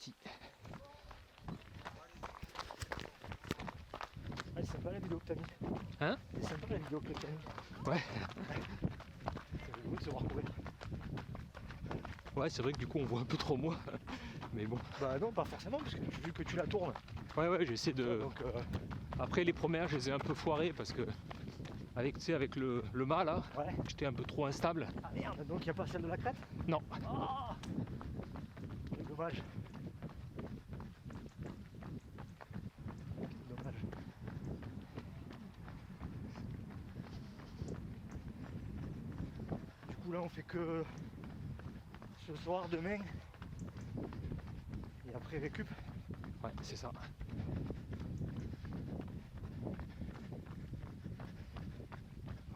parti. Ah, c'est sympa la vidéo que t'as mis. Hein? C'est sympa la vidéo que t'as mis. Ouais. C'est rigolo de se voir courir. Ouais, c'est vrai que du coup on voit un peu trop moi. Mais bon. Bah non, pas forcément, parce que vu que tu la tournes. Ouais, j'essaie de. Donc, Après les premières, je les ai un peu foirées parce que avec, tu sais, avec le mât là, ouais. j'étais un peu trop instable. Ah merde, donc il n'y a pas celle de la crête? Non. Oh, c'est dommage. C'est dommage. Du coup là on fait que ce soir, demain. Et après récup. Ouais, c'est ça.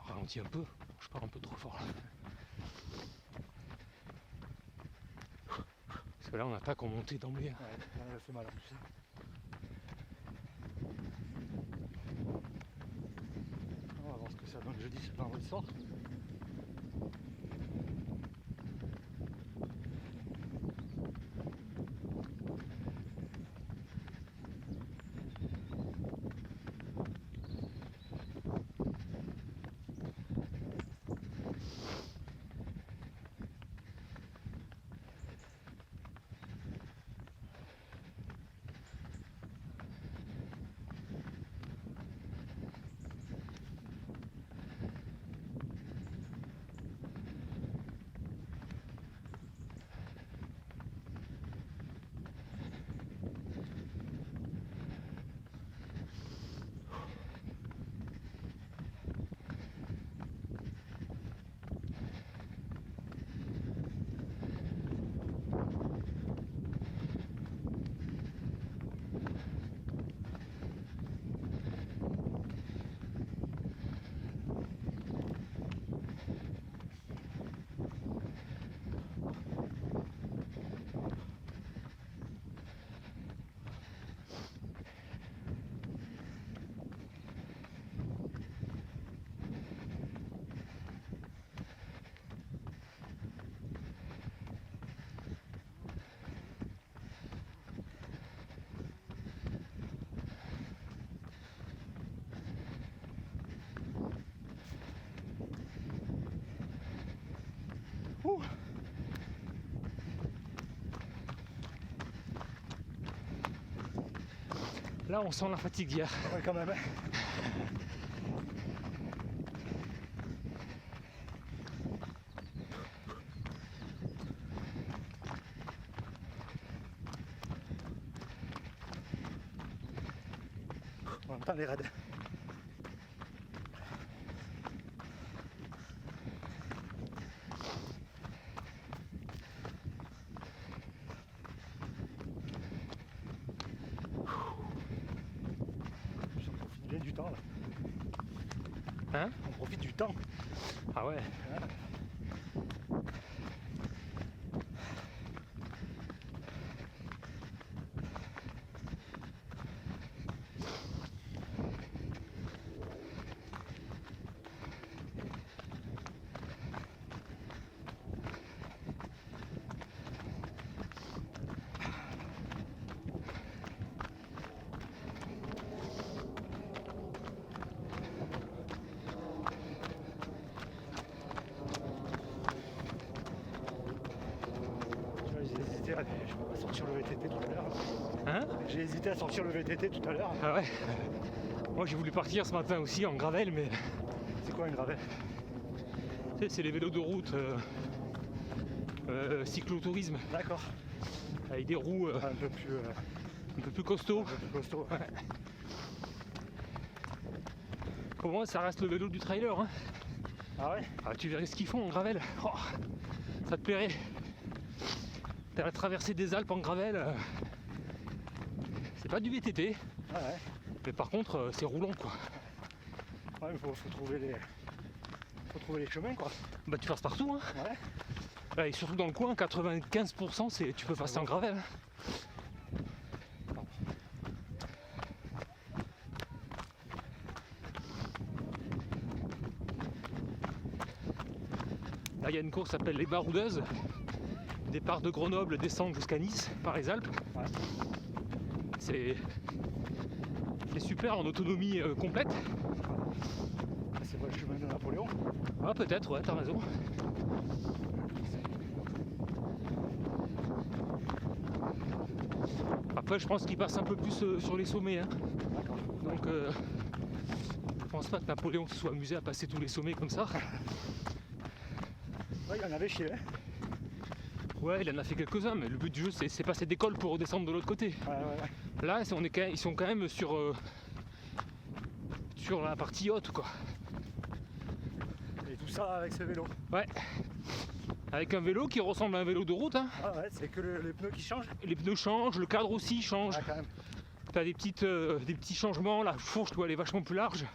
Ralentis un peu, je pars un peu trop fort là. Parce que là on attaque en montée d'emblée. Ouais, là, ça fait mal en plus. On va voir ce que ça donne jeudi, c'est vendredi soir. Ouh. Là on sent la fatigue d'hier. Ouais, quand même. On entend les raids. On profite bien du temps là. Hein? On profite du temps. Ah ouais. Tu vois, j'ai hésité à sortir le VTT tout à l'heure. Hein? J'ai hésité à sortir le VTT tout à l'heure. Ah ouais. Moi j'ai voulu partir ce matin aussi en gravel, mais C'est quoi un gravel? tu sais, c'est les vélos de route cyclotourisme D'accord. avec des roues Un peu plus, un peu plus costauds. costaud. Ouais. Pour moi ça reste le vélo du trailer. Hein. Ah ouais? Ah, tu verrais ce qu'ils font en gravel. Oh, ça te plairait. T'as la traversée des Alpes en gravel. C'est pas du VTT, Ah ouais. mais par contre c'est roulant quoi. Ouais, mais faut trouver les chemins quoi. Bah tu passes partout hein. Ouais. Et surtout dans le coin, 95% c'est tu peux passer en gravel. Là il y a une course qui s'appelle les Baroudeuses. départ de Grenoble, descendre jusqu'à Nice par les Alpes. Ouais. C'est super en autonomie complète. C'est pas le chemin de Napoléon. Ah peut-être, ouais, t'as raison. Après je pense qu'il passe un peu plus sur les sommets, hein. D'accord. Donc je pense pas que Napoléon se soit amusé à passer tous les sommets comme ça. Ouais, il en avait chié. Hein. Ouais, il en a fait quelques-uns, mais le but du jeu c'est passer d'école pour redescendre de l'autre côté. Ouais. Là ils sont quand même sur la partie haute quoi. Et tout ça avec ce vélo. Ouais. Avec un vélo qui ressemble à un vélo de route, hein. Ah ouais, c'est que les pneus qui changent. Les pneus changent, le cadre aussi change. Ah, quand même. T'as des petits changements, la fourche elle est vachement plus large.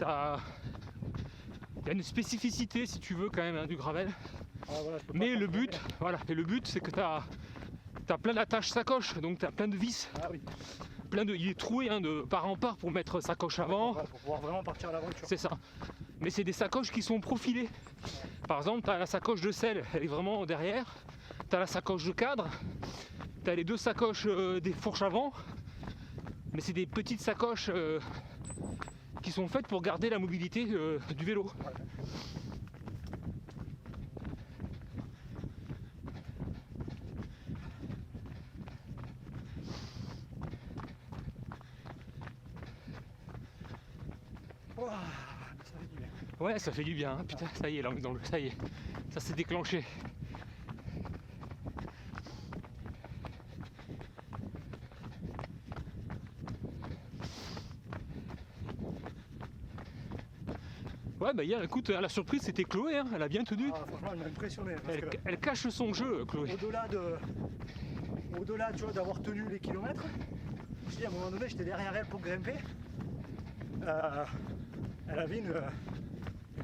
Il y a une spécificité si tu veux quand même hein, du gravel. Ah, voilà, je peux pas Mais le contrôler. but, voilà, et le but c'est que t'as plein d'attaches sacoches, donc t'as plein de vis, Ah oui. il est troué hein, de part en part pour mettre sacoche avant, Voilà, pour pouvoir vraiment partir à l'aventure. c'est ça. Mais c'est des sacoches qui sont profilées. Par exemple, t'as la sacoche de selle, elle est vraiment derrière. T'as la sacoche de cadre, t'as les deux sacoches des fourches avant, mais c'est des petites sacoches qui sont faites pour garder la mobilité du vélo. Ouah, ça fait du bien. Ouais, ça fait du bien, hein. Putain, ça y est, là, on est dans ça y est, ça s'est déclenché. Ouais, bah hier, écoute, à la surprise, c'était Chloé, hein. Elle a bien tenu. Ah, franchement, elle m'a impressionné. Parce que Elle cache son jeu, Chloé. au-delà, tu vois, d'avoir tenu les kilomètres, je dis à un moment donné, j'étais derrière elle pour grimper. Elle avait une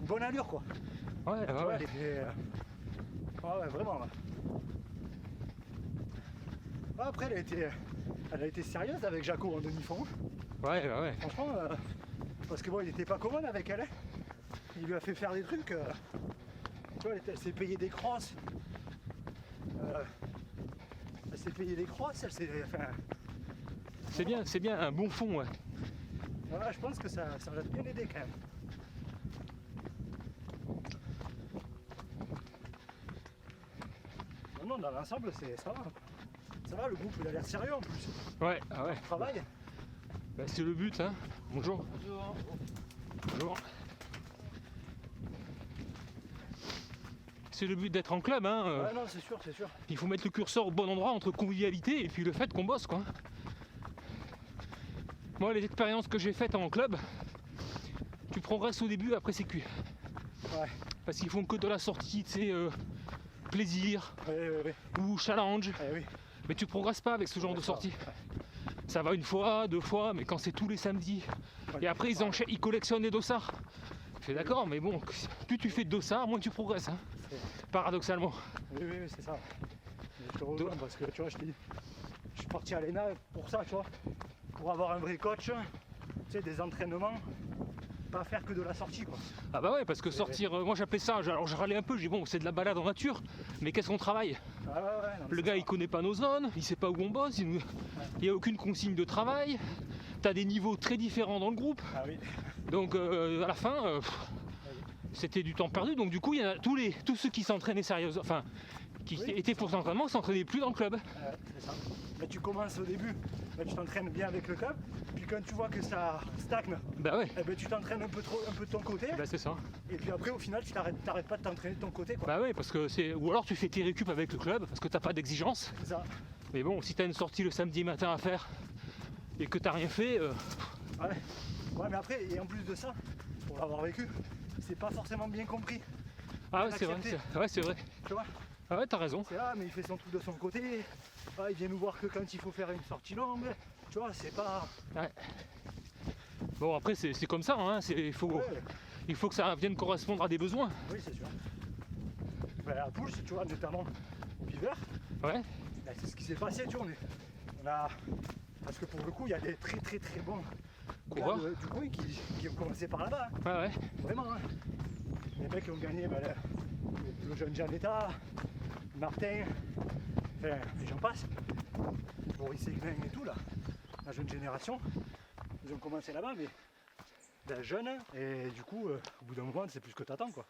bonne allure, quoi. Ouais, Tu vois, ouais. elle était, ouais, vraiment. Ouais. Ouais, après, elle a été sérieuse avec Jaco en demi-fond. Ouais, ouais. Franchement, parce que bon, il était pas commode avec elle. Hein. Il lui a fait faire des trucs. Tu vois, elle s'est payée des crosses. Elle s'est payée des crosses. Elle s'est. Enfin, C'est bien, un bon fond, ouais. voilà, je pense que ça va bien aider quand même. Non, dans l'ensemble, ça va. Ça va, le groupe il a l'air sérieux en plus. Ouais, ah ouais. Travail. Bah, c'est le but, hein. Bonjour. Bonjour. Bonjour. C'est le but d'être en club, hein. Ouais, non, c'est sûr, c'est sûr. Il faut mettre le curseur au bon endroit entre convivialité et puis le fait qu'on bosse, quoi. Moi, les expériences que j'ai faites en club, tu progresses au début, après c'est cuit. Ouais. Parce qu'ils font que de la sortie, tu sais, plaisir Ouais. ou challenge. Eh oui. Mais tu progresses pas avec ce genre de sortie. Ça va une fois, deux fois, mais quand c'est tous les samedis. Ouais, Et après, ils collectionnent les dossards. Je suis d'accord, mais bon, plus tu fais de dossards, moins tu progresses, hein, paradoxalement. Oui, c'est ça. Mais je te rejoins parce que tu vois, je suis parti à l'ENA pour ça, tu vois. Pour avoir un vrai coach, tu sais, des entraînements, pas faire que de la sortie, quoi. Ah bah ouais, parce que sortir, moi j'appelais ça, alors je râlais un peu, je dis bon, c'est de la balade en nature, mais qu'est-ce qu'on travaille? Ah ouais, non, Le c'est gars ça. il connaît pas nos zones, il sait pas où on bosse, il n'y a aucune consigne de travail, t'as des niveaux très différents dans le groupe, Ah oui. donc à la fin, c'était du temps perdu, donc du coup il y en a tous ceux qui s'entraînaient sérieusement, enfin, qui Oui. étaient pour l'entraînement, s'entraînaient plus dans le club. C'est ça. Là, tu commences au début, là, tu t'entraînes bien avec le club, puis quand tu vois que ça stagne, Bah ouais, eh ben, tu t'entraînes un peu de ton côté, bah c'est ça. et puis après, au final, tu t'arrêtes pas de t'entraîner de ton côté, quoi. Bah ouais, parce que c'est. Ou alors tu fais tes récup avec le club, parce que t'as pas d'exigence. C'est ça. Mais bon, si t'as une sortie le samedi matin à faire et que t'as rien fait, Ouais, mais après, et en plus de ça, pour l'avoir vécu, c'est pas forcément bien compris. ah ouais, c'est vrai, Accepter. ouais, c'est vrai. Tu vois, Ah ouais, t'as raison. c'est là, mais il fait son truc de son côté. Ah, il vient nous voir que quand il faut faire une sortie longue. Tu vois, c'est pas. Ouais. Bon, après, c'est comme ça, hein. Ouais, Il faut que ça vienne correspondre à des besoins. oui, c'est sûr. Ben, à Pouls, tu vois, notamment au hiver, Ouais, ben, c'est ce qui s'est passé, tu vois. On a. Parce que pour le coup, il y a des très bons Coureurs. gars du coin qui ont commencé par là-bas. Hein. ouais, ouais. Vraiment, hein. Les mecs qui ont gagné ben, le jeune Gianetta, Martin, enfin, et j'en passe, Boris Seguin et tout là, la jeune génération, ils ont commencé là-bas, mais ben, jeunes, et du coup, au bout d'un moment, c'est plus ce que t'attends quoi.